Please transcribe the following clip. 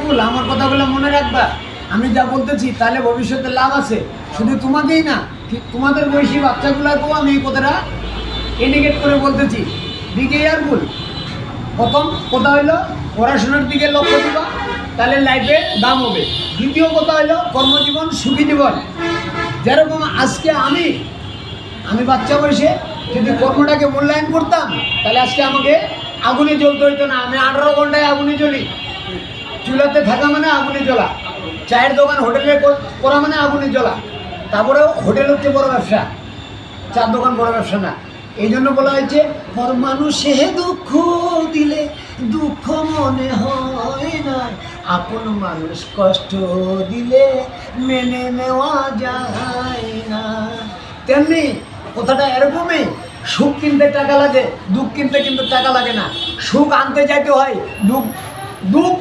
ভুল, আমার কথাগুলো মনে রাখবা। আমি যা বলতেছি তাহলে ভবিষ্যতে লাভ আছে, শুধু তোমাকেই না, তোমাদের বয়সী বাচ্চাগুলোকেও আমি এই কথাটা ইন্ডিকেট করে বলতেছি। দিকে আর ভুল। প্রথম কথা হইলো পড়াশোনার দিকে লক্ষ্য দিবা, তাহলে লাইফে দাম হবে। দ্বিতীয় কথা হইলো কর্মজীবন সুখী জীবন। যেরকম আজকে আমি বাচ্চা বয়সে যদি কর্মটাকে মূল্যায়ন করতাম, তাহলে আজকে আমাকে আগুনে জ্বলতে হইতো না। আমি 18 ঘন্টায় আগুনে জ্বলি। চুলাতে থাকা মানে আগুনে জ্বলা, চায়ের দোকান হোটেলে করা মানে আগুনে জ্বলা। তারপরেও হোটেল হচ্ছে বড় ব্যবসা, চার দোকান বড় ব্যবসা না। এই জন্য বলা হয়েছে পর মানুষে দুঃখ দিলে দুঃখ মনে হয় না, আপন মানুষ কষ্ট দিলে মেনে নেওয়া যায় না। তেমনি কথাটা এরকমই, সুখ কিনতে টাকা লাগে, দুঃখ কিনতে কিন্তু টাকা লাগে না। সুখ আনতে যাইতে হয়, দুঃখ